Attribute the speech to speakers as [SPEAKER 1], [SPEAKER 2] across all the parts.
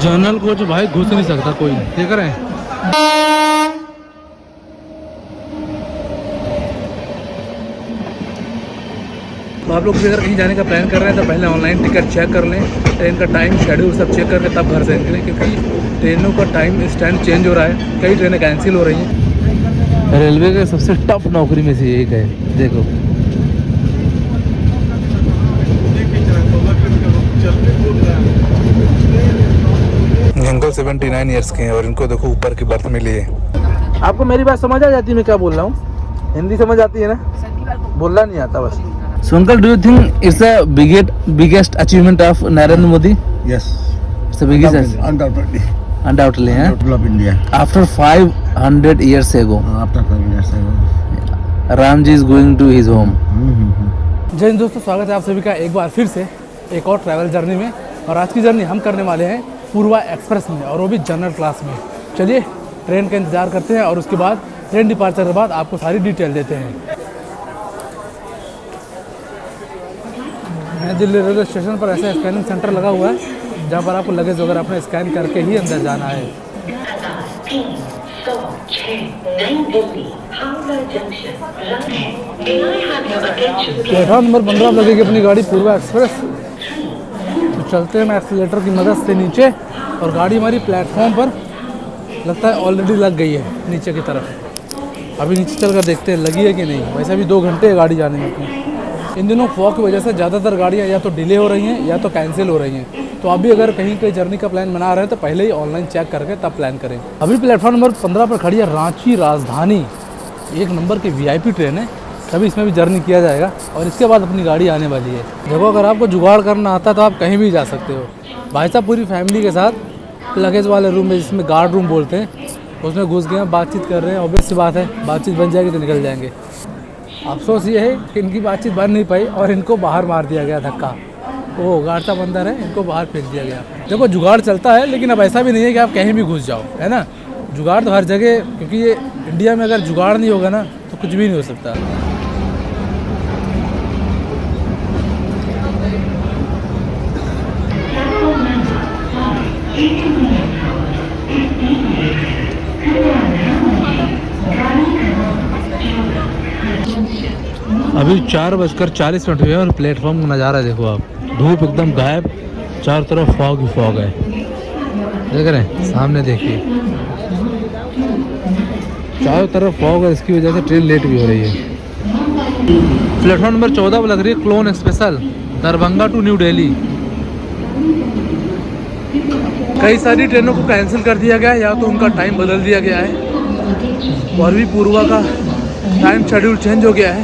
[SPEAKER 1] General coach भाई घुस नहीं सकता कोई, देख रहे हैं। तो आप लोग अगर कहीं जाने का प्लान कर रहे हैं तो पहले ऑनलाइन टिकट चेक कर लें, ट्रेन का टाइम शेड्यूल सब चेक करके तब घर से निकलें, क्योंकि ट्रेनों का टाइम स्टैंड चेंज हो रहा है, कई ट्रेनें कैंसिल हो रही हैं। रेलवे के सबसे टफ नौकरी में से एक है, देखो। अंकल 79 ईयर्स के हैं और इनको देखो ऊपर की बर्थ मिली है। आपको मेरी बात समझ आ जाती है मैं क्या बोल रहा हूँ? हिंदी समझ आती है ना? बोलना नहीं आता बस। So uncle, do you think it's the biggest achievement of Narendra Modi?
[SPEAKER 2] Yes.
[SPEAKER 1] It's the biggest.
[SPEAKER 2] Undoubtedly.
[SPEAKER 1] Undoubtedly, huh?
[SPEAKER 2] Undoubtedly of India.
[SPEAKER 1] After 500 years ago,
[SPEAKER 2] After 5 years ago.
[SPEAKER 1] Ramji is going to his home.
[SPEAKER 3] जय हिंद दोस्तों, स्वागत है आप सभी का एक बार फिर से एक और ट्रैवल जर्नी में। और आज की जर्नी हम करने वाले हैं पूर्वा एक्सप्रेस में, और वो भी जनरल क्लास में। चलिए ट्रेन का इंतज़ार करते हैं और उसके बाद ट्रेन डिपार्चर के बाद आपको सारी डिटेल देते हैं। नई दिल्ली रेलवे स्टेशन पर ऐसा स्कैनिंग सेंटर लगा हुआ है जहाँ पर आपको लगेज वगैरह अपने स्कैन करके ही अंदर जाना है। प्लेटफॉर्म नंबर 15 पर लगेगी अपनी गाड़ी पूर्वा एक्सप्रेस। तो चलते हैं एक्सीलेटर की मदद से नीचे, और गाड़ी हमारी प्लेटफॉर्म पर लगता है ऑलरेडी लग गई है नीचे की तरफ। अभी नीचे चलकर देखते हैं लगी है कि नहीं। वैसे भी 2 घंटे है गाड़ी जाने में अपनी। इन दिनों फॉग की वजह से ज़्यादातर गाड़ियाँ या तो डिले हो रही हैं या तो कैंसिल हो रही हैं। तो आप भी अगर कहीं कहीं जर्नी का प्लान बना रहे हैं तो पहले ही ऑनलाइन चेक करके तब प्लान करें। अभी प्लेटफॉर्म नंबर 15 पर खड़ी है रांची राजधानी, 1 नंबर की VIP ट्रेन है। तभी इसमें भी जर्नी किया जाएगा और इसके बाद अपनी गाड़ी आने वाली है। देखो, अगर आपको जुगाड़ करना आता है तो आप कहीं भी जा सकते हो। भाई साहब पूरी फैमिली के साथ लगेज वाले रूम में, जिसमें गार्ड रूम बोलते हैं, उसमें घुस गए हैं, बातचीत कर रहे हैं। ऑब्वियस सी बात है, बातचीत बन जाएगी तो निकल जाएंगे। अफसोस ये है कि इनकी बातचीत बन नहीं पाई और इनको बाहर मार दिया गया धक्का। वो गार्ड साहब अंदर है, इनको बाहर फेंक दिया गया। देखो, जुगाड़ चलता है, लेकिन अब ऐसा भी नहीं है कि आप कहीं भी घुस जाओ, है ना। जुगाड़ तो हर जगह, क्योंकि ये इंडिया में अगर जुगाड़ नहीं होगा ना तो कुछ भी नहीं हो सकता। अभी 4:40 हुए और प्लेटफॉर्म का नज़ारा देखो आप। धूप एकदम गायब, चारों तरफ फॉग ही फॉग है। देख रहे हैं सामने, देखिए चारों तरफ फॉग है। इसकी वजह से ट्रेन लेट भी हो रही है। प्लेटफॉर्म नंबर 14 पर लग रही है clone special Darbhanga to New Delhi. कई सारी ट्रेनों को कैंसिल कर दिया गया है या तो उनका टाइम बदल दिया गया है, और भी पूर्वा का टाइम शेड्यूल चेंज हो गया है।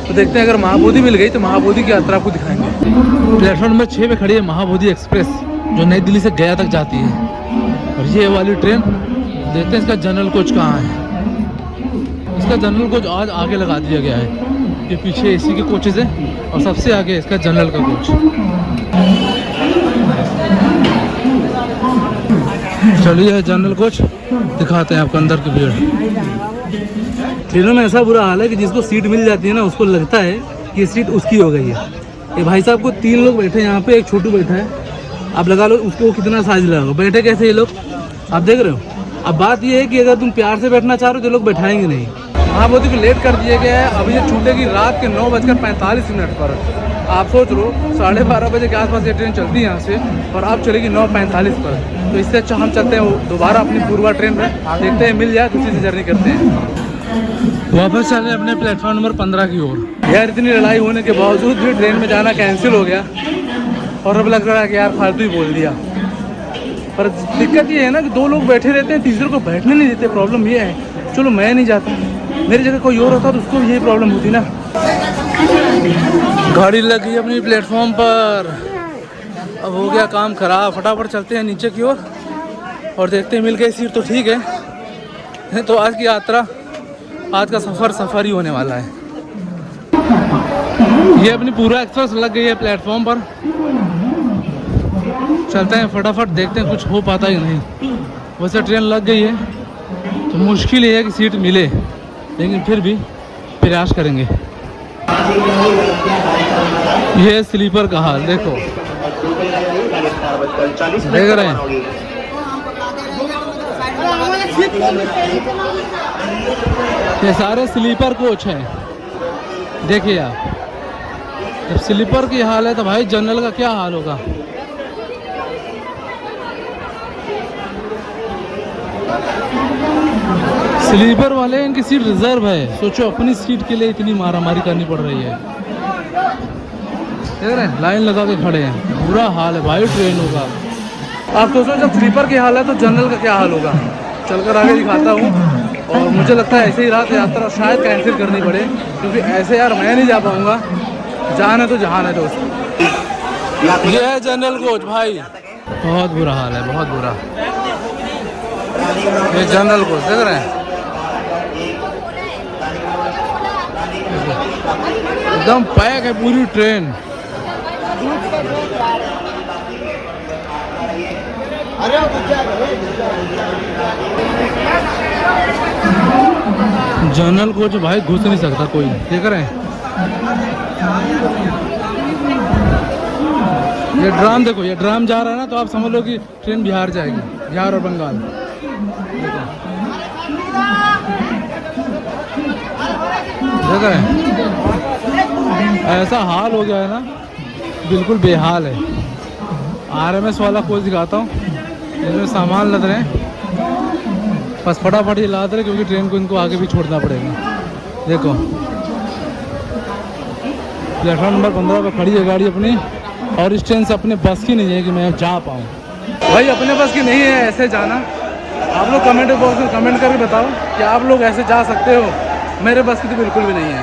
[SPEAKER 3] तो देखते हैं, अगर महाबोधि मिल गई तो महाबोधि की यात्रा आपको दिखाएंगे। प्लेटफॉर्म नंबर 6 पे खड़ी है महाबोधि एक्सप्रेस, जो नई दिल्ली से गया तक जाती है। और ये वाली ट्रेन, देखते हैं इसका जनरल कोच कहाँ है। इसका जनरल कोच आज आगे लगा दिया गया है। ये पीछे AC के कोचेज़ हैं और सबसे आगे इसका जनरल का कोच। चलिए जनरल कोच दिखाते हैं आपको अंदर की भीड़। ट्रेनों में ऐसा बुरा हाल है कि जिसको सीट मिल जाती है ना, उसको लगता है कि सीट उसकी हो गई है। ये भाई साहब को 3 लोग बैठे हैं यहाँ पे, एक छोटू बैठा है। आप लगा लो उसको कितना साइज लगा, बैठे कैसे ये लोग, आप देख रहे हो। अब बात ये है कि अगर तुम प्यार से बैठना चाह रहे हो तो लोग बैठाएंगे नहीं। महाबोधि को लेट कर दिया गया है। अभी ये छूटेगी रात के 9:45 पर। आप सोच लो 12:30 बजे के आसपास ये ट्रेन चलती है यहाँ से, और अब चलेगी 9:45 पर। तो इससे अच्छा हम चलते हैं दोबारा अपनी पूर्वा ट्रेन में, देखते हैं मिल जाए तो उसी से जर्नी करते हैं। वापस चले अपने प्लेटफॉर्म नंबर 15 की ओर। यार इतनी लड़ाई होने के बावजूद भी ट्रेन में जाना कैंसिल हो गया, और अब लग रहा है कि यार फालतू ही बोल दिया। पर दिक्कत ये है ना कि 2 लोग बैठे रहते हैं, तीसरे को बैठने नहीं देते। प्रॉब्लम ये है, चलो मैं नहीं जाता, मेरी जगह कोई और होता तो उसको यही प्रॉब्लम होती ना। गाड़ी लग गई अपनी प्लेटफॉर्म पर। अब हो गया काम खराब। फटाफट चलते हैं नीचे की ओर और देखते हैं मिल गई सीट तो ठीक है। तो आज की यात्रा, आज का सफ़र ही होने वाला है। ये अपनी पूरा एक्सप्रेस लग गई है प्लेटफॉर्म पर। चलते हैं फटाफट, देखते हैं कुछ हो पाता ही नहीं। वैसे ट्रेन लग गई है तो मुश्किल ये है कि सीट मिले, लेकिन फिर भी प्रयास करेंगे। ये स्लीपर का हाल देखो। देख रहे हैं ये सारे स्लीपर कोच हैं। देखिए आप, जब स्लीपर की हाल है तो भाई जनरल का क्या हाल होगा। स्लीपर वाले इनकी सीट रिजर्व है, सोचो अपनी सीट के लिए इतनी मारामारी करनी पड़ रही है। देख रहे हैं लाइन लगा के खड़े हैं, बुरा हाल है भाई ट्रेनों का। आप सोचो जब स्लीपर की हाल है तो जनरल का क्या हाल होगा। चलकर आगे दिखाता हूँ। और मुझे लगता है ऐसे ही रात यात्रा शायद कैंसिल करनी पड़े, क्योंकि ऐसे यार मैं नहीं जा पाऊँगा। जान है तो जहान है दोस्त। ये है जनरल कोच भाई, बहुत बुरा हाल है, बहुत बुरा। ये जनरल कोच देख रहे हैं, एकदम पैक है पूरी ट्रेन। जनरल कोच भाई घुस नहीं सकता कोई, देख रहे हैं। ये ड्राम देखो, ये ड्राम जा रहा है ना, तो आप समझ लो कि ट्रेन बिहार जाएगी, बिहार और बंगाल। देख रहे हैं ऐसा हाल हो गया है ना, बिल्कुल बेहाल है। RMS वाला कोच दिखाता हूँ, इसमें सामान लद रहे हैं, बस फटाफट ये लाद रहे क्योंकि ट्रेन को इनको आगे भी छोड़ना पड़ेगा। देखो प्लेटफॉर्म नंबर 15 पर खड़ी है गाड़ी अपनी, और इस ट्रेन से अपने बस की नहीं है कि मैं जा पाऊँ। भाई अपने बस की नहीं है ऐसे जाना। आप लोग कमेंट बॉक्स में कमेंट करके बताओ कि आप लोग ऐसे जा सकते हो। मेरे बस की तो बिल्कुल भी नहीं है।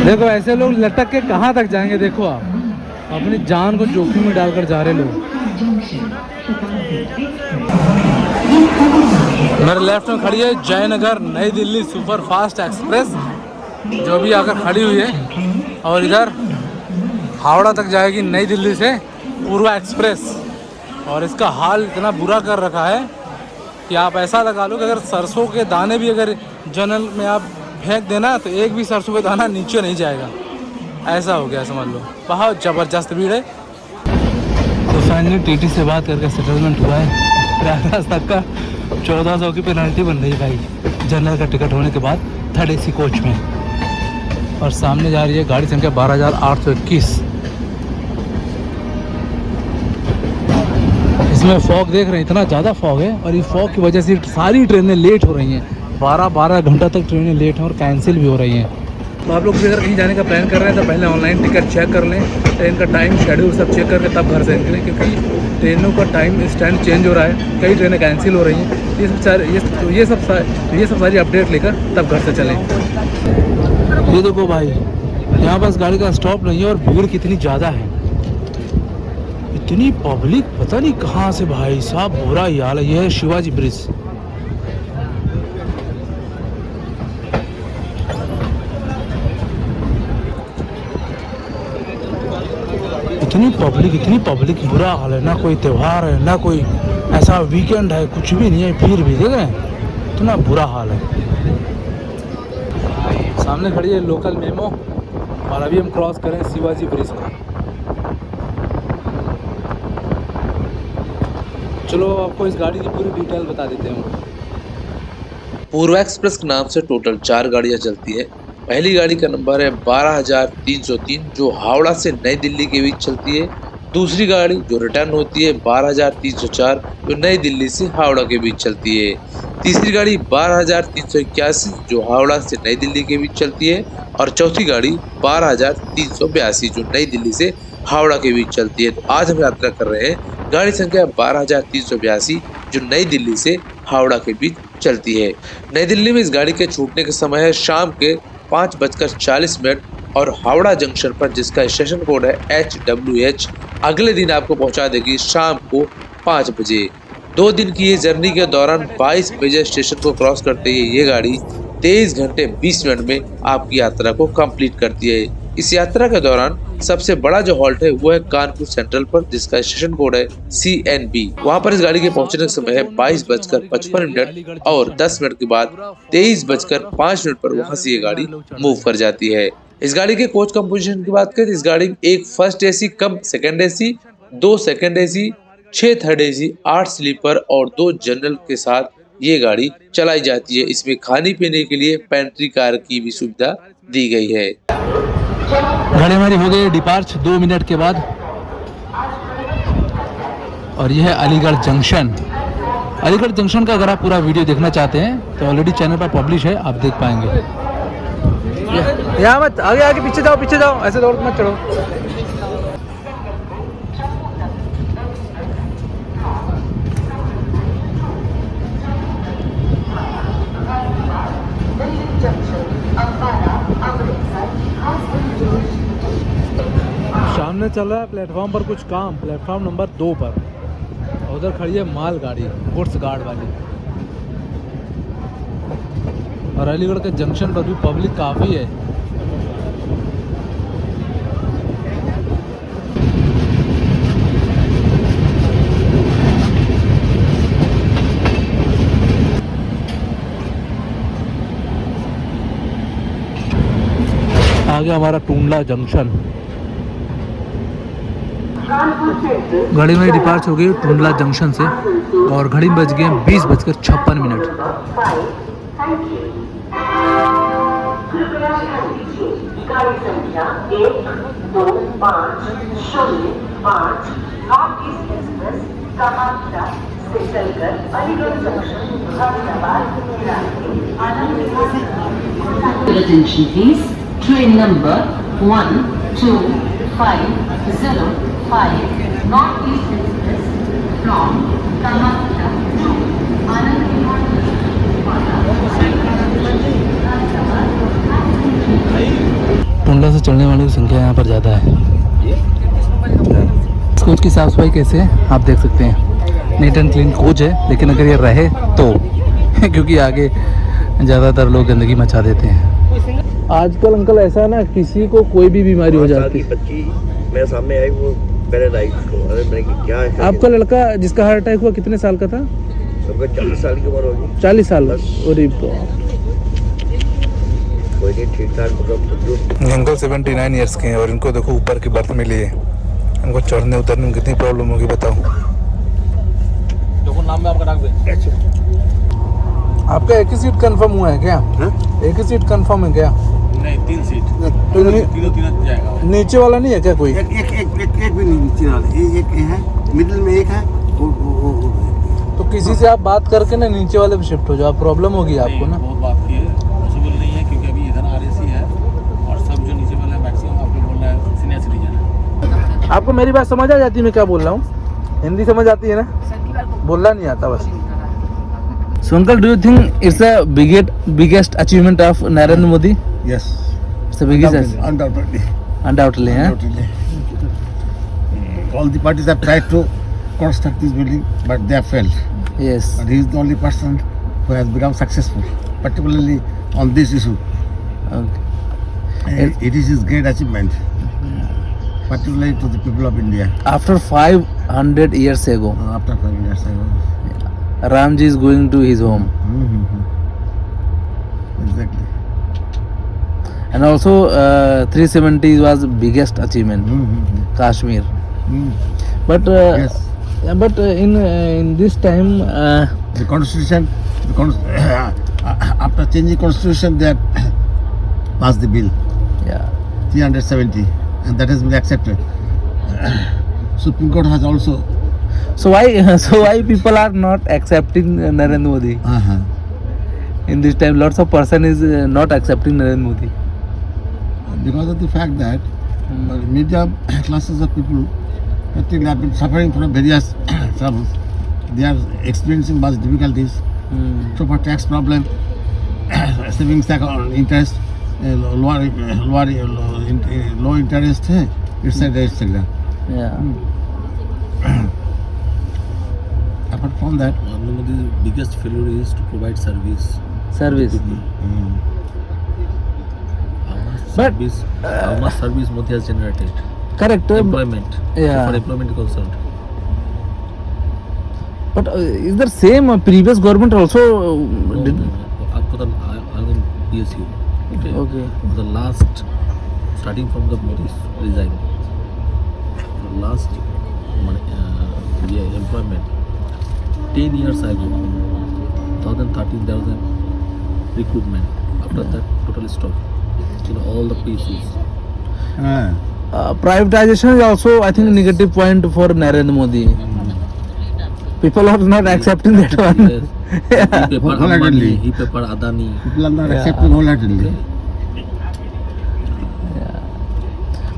[SPEAKER 3] देखो ऐसे लोग लटक के कहाँ तक जाएंगे। देखो आप अपनी जान को जोखिम में डालकर जा रहे लोग। मेरे लेफ्ट में खड़ी है जयनगर नई दिल्ली सुपर फास्ट एक्सप्रेस, जो भी आकर खड़ी हुई है। और इधर हावड़ा तक जाएगी नई दिल्ली से पूर्वा एक्सप्रेस। और इसका हाल इतना बुरा कर रखा है कि आप ऐसा लगा लो कि अगर सरसों के दाने भी अगर जनरल में आप फेंक देना तो एक भी सरसों का दाना नीचे नहीं जाएगा, ऐसा हो गया समझ लो। बहुत ज़बरदस्त भीड़ है। तो फाइनली TT से बात करके सेटलमेंट हुआ है। प्रयागराज तक का 1400 की पेनल्टी बन रही है भाई जनरल का टिकट होने के बाद 3rd AC कोच में। और सामने जा रही है गाड़ी संख्या 12821। इसमें फॉग देख रहे हैं, इतना ज़्यादा फॉग है, और ये फॉग की वजह से सारी ट्रेनें लेट हो रही हैं। 12 घंटा तक ट्रेनें लेट हैं और कैंसिल भी हो रही हैं। तो आप लोग भी अगर कहीं जाने का प्लान कर रहे हैं तो पहले ऑनलाइन टिकट चेक कर लें, ट्रेन का टाइम शेड्यूल सब चेक करके तब घर से निकलें, क्योंकि ट्रेनों का टाइम स्टैंड चेंज हो रहा है, कई ट्रेनें कैंसिल हो रही हैं। ये सब सारी अपडेट लेकर तब घर से चलें। ये देखो भाई, यहाँ बस गाड़ी का स्टॉप नहीं है और भीड़ कितनी ज़्यादा है, इतनी पब्लिक पता नहीं कहाँ से भाई साहब, बुरा ही हाल है। ये है शिवाजी ब्रिज। इतनी पब्लिक, बुरा हाल है। ना कोई त्यौहार है, ना कोई ऐसा वीकेंड है, कुछ भी नहीं है, फिर भी देख रहे हैं इतना बुरा हाल है। सामने खड़ी है लोकल मेमो, और अभी हम क्रॉस करें शिवाजी ब्रिज को। चलो आपको इस गाड़ी की पूरी डिटेल बता देते हैं।
[SPEAKER 4] पूर्वा एक्सप्रेस के नाम से टोटल 4 गाड़ियां चलती है। पहली गाड़ी का नंबर है 12303 जो हावड़ा से नई दिल्ली के बीच चलती है। दूसरी गाड़ी जो रिटर्न होती है 12304 जो नई दिल्ली से हावड़ा के बीच चलती है। तीसरी गाड़ी 12381 जो हावड़ा से नई दिल्ली के बीच चलती है। और चौथी गाड़ी 12382 जो नई दिल्ली से हावड़ा के बीच चलती है। तो आज हम यात्रा कर रहे हैं गाड़ी संख्या 12382 जो नई दिल्ली से हावड़ा के बीच चलती है। नई दिल्ली में इस गाड़ी के छूटने के समय है शाम के 5:40 और हावड़ा जंक्शन पर, जिसका स्टेशन कोड है HWH, अगले दिन आपको पहुंचा देगी शाम को 5 बजे। 2 दिन की ये जर्नी के दौरान 22 बजे स्टेशन को क्रॉस करते हुए ये गाड़ी 23 घंटे 20 मिनट में आपकी यात्रा को कंप्लीट करती है। इस यात्रा के दौरान सबसे बड़ा जो हॉल्ट है वो है कानपुर सेंट्रल पर, जिसका स्टेशन कोड है CNB। वहां पर इस गाड़ी के पहुंचने का समय है 22:55 और 10 मिनट के बाद 23:05 पर वहां से ये गाड़ी मूव कर जाती है। इस गाड़ी के कोच कंपोजिशन की बात करें तो इस गाड़ी में एक first AC cum second AC, 2 second AC, 6 third AC, 8 sleeper और 2 जनरल के साथ ये गाड़ी चलाई जाती है। इसमें खाने पीने के लिए पेंट्री कार की भी सुविधा दी गई है।
[SPEAKER 3] गाड़ी हमारी हो गई डिपार्च 2 मिनट के बाद, और यह है अलीगढ़ जंक्शन। अलीगढ़ जंक्शन का अगर आप पूरा वीडियो देखना चाहते हैं तो ऑलरेडी चैनल पर पब्लिश है, आप देख पाएंगे। यहाँ मत आगे आगे पीछे जाओ, ऐसे दौड़ मत चढ़ो। सामने चल रहा है प्लेटफॉर्म पर कुछ काम, प्लेटफॉर्म नंबर 2 पर। उधर खड़ी है माल गाड़ी, गुड्स गार्ड वाली। और अलीगढ़ के जंक्शन पर भी पब्लिक काफ़ी है। आगे हमारा टूंडला जंक्शन। गाड़ी में डिपार्च हो गई टूंडला जंक्शन से और घड़ी बज गए 20:56।
[SPEAKER 5] गाड़ी संख्या 12505 नॉर्थ ईस्ट एक्सप्रेस कामाख्या से चलकर Aligarh junction Ghaziabad Attention please, train number 12505 North East Express from Kamakya to Anand Vihar
[SPEAKER 3] Tundla से चलने वालों की संख्या यहाँ पर ज़्यादा है। इस कोच की साफ़ सफाई कैसे है आप देख सकते हैं। नीट एंड क्लीन कोच है, लेकिन अगर ये रहे तो क्योंकि आगे ज़्यादातर लोग गंदगी मचा देते हैं। आजकल अंकल ऐसा है ना, किसी को कोई भी बीमारी हो जाती है।
[SPEAKER 2] बच्ची मेरे सामने आई, वो पैरालाइज को, अरे मैंने कहा क्या है।
[SPEAKER 3] आपका लड़का जिसका हार्ट अटैक हुआ कितने साल का था?
[SPEAKER 2] सबका 40 साल की उम्र होगी।
[SPEAKER 3] 40 साल।
[SPEAKER 2] कोई नहीं, ठीक ठाक।
[SPEAKER 1] अंकल 79 ईयर्स के हैं और इनको देखो ऊपर की बर्थ मिली है। इनको चढ़ने उतरने में कितनी प्रॉब्लम होगी बताओ।
[SPEAKER 3] नाम में आपका डाक दे। आपका एक ही सीट कंफर्म हुआ है क्या? एक ही सीट कंफर्म है क्या?
[SPEAKER 6] नहीं, 3 सीट।
[SPEAKER 3] तो
[SPEAKER 6] तीनों जाएगा।
[SPEAKER 3] नीचे वाला नहीं है क्या कोई?
[SPEAKER 2] एक भी नहीं, नीचे वाला एक है, मिडिल में एक है।
[SPEAKER 3] तो किसी से आप बात करके ना नीचे वाले पे शिफ्ट हो जाओ, प्रॉब्लम होगी आपको ना।
[SPEAKER 6] बहुत बात की है, पॉसिबल नहीं है क्योंकि अभी इधर RAC है और सब जो नीचे वाला है मैक्सिमम आपको बोल रहा है सीनियर सिटीजन है।
[SPEAKER 3] आपको मेरी बात समझ आ जाती है मैं क्या बोल रहा हूँ? हिंदी समझ आती है ना? बोलना नहीं आता बस। So uncle, do you think it's the biggest achievement of Narendra Modi?
[SPEAKER 2] Yes,
[SPEAKER 3] It's the biggest.
[SPEAKER 2] undoubtedly.
[SPEAKER 3] Undoubtedly, huh?
[SPEAKER 2] All the parties have tried to construct this building, but they have failed.
[SPEAKER 3] Yes.
[SPEAKER 2] But he is the only person who has become successful, particularly on this issue.
[SPEAKER 3] Okay.
[SPEAKER 2] It is his great achievement, particularly to the people of India.
[SPEAKER 3] After 500 years ago,
[SPEAKER 2] After 5 years ago.
[SPEAKER 3] Ramji is going to his home.
[SPEAKER 2] Exactly.
[SPEAKER 3] And also 370 was biggest achievement, Kashmir. But
[SPEAKER 2] Yes.
[SPEAKER 3] but in this time,
[SPEAKER 2] The constitution, after changing constitution, they have passed the bill
[SPEAKER 3] yeah.
[SPEAKER 2] 370, and that has been accepted. Supreme Court has also.
[SPEAKER 3] So why people are not accepting Narendra Modi? In this time, lots of person is not accepting Narendra Modi.
[SPEAKER 2] Because of the fact that medium classes of people particularly have been suffering from various troubles. They are experiencing much difficulties. So for tax problem, savings account interest, low interest, etc.
[SPEAKER 3] Yeah.
[SPEAKER 2] Apart from that,
[SPEAKER 6] Modi's biggest failure is to provide service.
[SPEAKER 3] Service.
[SPEAKER 6] service, how much service Modi has generated.
[SPEAKER 3] correct.
[SPEAKER 6] Employment.
[SPEAKER 3] yeah.
[SPEAKER 6] For employment concerned.
[SPEAKER 3] But is the same previous government also
[SPEAKER 6] No,
[SPEAKER 3] did?
[SPEAKER 6] no, no. After the, I mean PSU. Okay.
[SPEAKER 3] Okay.
[SPEAKER 6] The last, starting from the Modi's resign, the last employment, 10 years ago, 2013 there was a recruitment. After that, totally stopped. All the PSUs.
[SPEAKER 3] Privatization is also, I think, negative point for Narendra Modi. People are not accepting that one.
[SPEAKER 6] Yes. He papered
[SPEAKER 2] Wholeheartedly.
[SPEAKER 6] Ambani, he papered Adani.
[SPEAKER 2] People are not accepting wholeheartedly.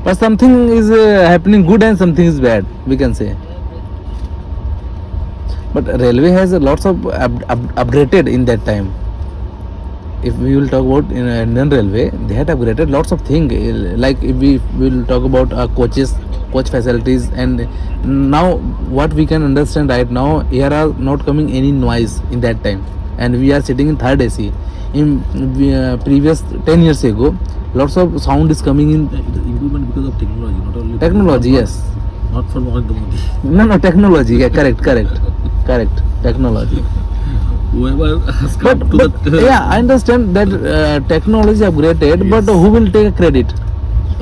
[SPEAKER 3] But something is happening good and something is bad, we can say. But railway has lots of upgraded in that time. If we will talk about in Indian Railway, they had upgraded lots of things. Like if we will talk about coach facilities, and now what we can understand right now, here are not coming any noise in that time, and we are sitting in third AC. In previous 10 years ago, lots of sound is coming in.
[SPEAKER 6] It is improvement because of technology, not only
[SPEAKER 3] Technology, yes.
[SPEAKER 6] Not for Narendra Modi.
[SPEAKER 3] No, technology. Yeah, correct. Technology.
[SPEAKER 6] Whoever has come
[SPEAKER 3] But
[SPEAKER 6] to the
[SPEAKER 3] yeah, I understand that technology upgraded, but who will take credit?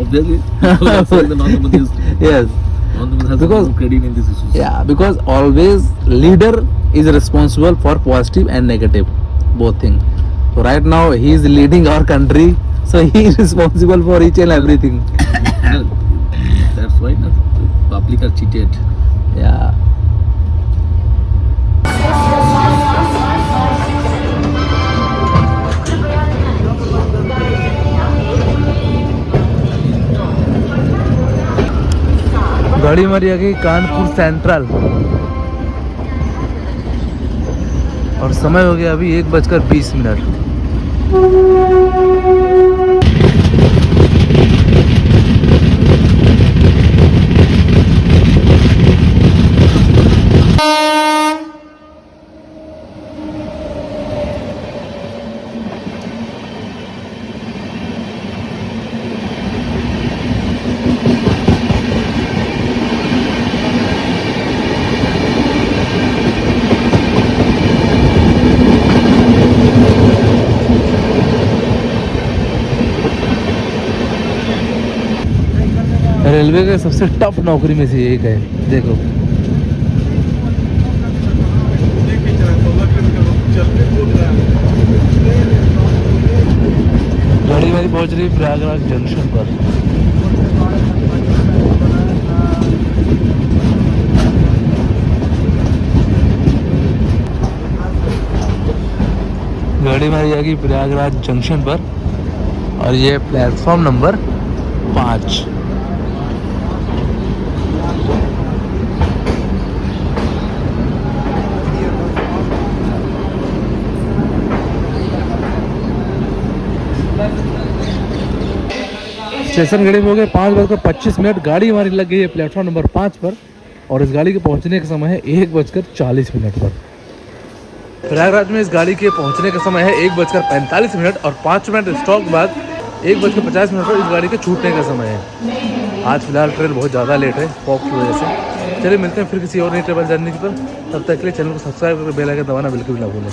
[SPEAKER 6] obviously people are saying that Narendra Modi
[SPEAKER 3] Yes.
[SPEAKER 6] has
[SPEAKER 3] Because-
[SPEAKER 6] no credit in this issue.
[SPEAKER 3] Yeah, because always leader is responsible for positive and negative, both things. So right now he is leading our country, so he is responsible for each and everything.
[SPEAKER 6] And that's why the public are cheated.
[SPEAKER 3] Yeah. गाड़ी हमारी आ गई Kanpur central, और समय हो गया अभी 1:20। Railway का सबसे टफ नौकरी में से एक है, देखो। गाड़ी हमारी पहुंच रही है प्रयागराज जंक्शन पर। गाड़ी हमारी आ गई प्रयागराज जंक्शन पर, और ये प्लेटफॉर्म नंबर 5। स्टेशन गड़ी में हो गए 5:25। गाड़ी हमारी लग गई है प्लेटफॉर्म नंबर 5 पर, और इस गाड़ी के पहुंचने का समय है 1:40 पर। प्रयागराज में इस गाड़ी के पहुंचने का समय है 1:45, और 5 मिनट स्टॉप बाद 1:50 पर इस गाड़ी के छूटने का समय है। आज फिलहाल ट्रेन बहुत ज़्यादा लेट है फॉग की वजह से। चलिए मिलते हैं फिर किसी और नई ट्रेवल जर्नी पर। तब तक के लिए चैनल को सब्सक्राइब करके बेल आइकन दबाना बिल्कुल ना भूलें।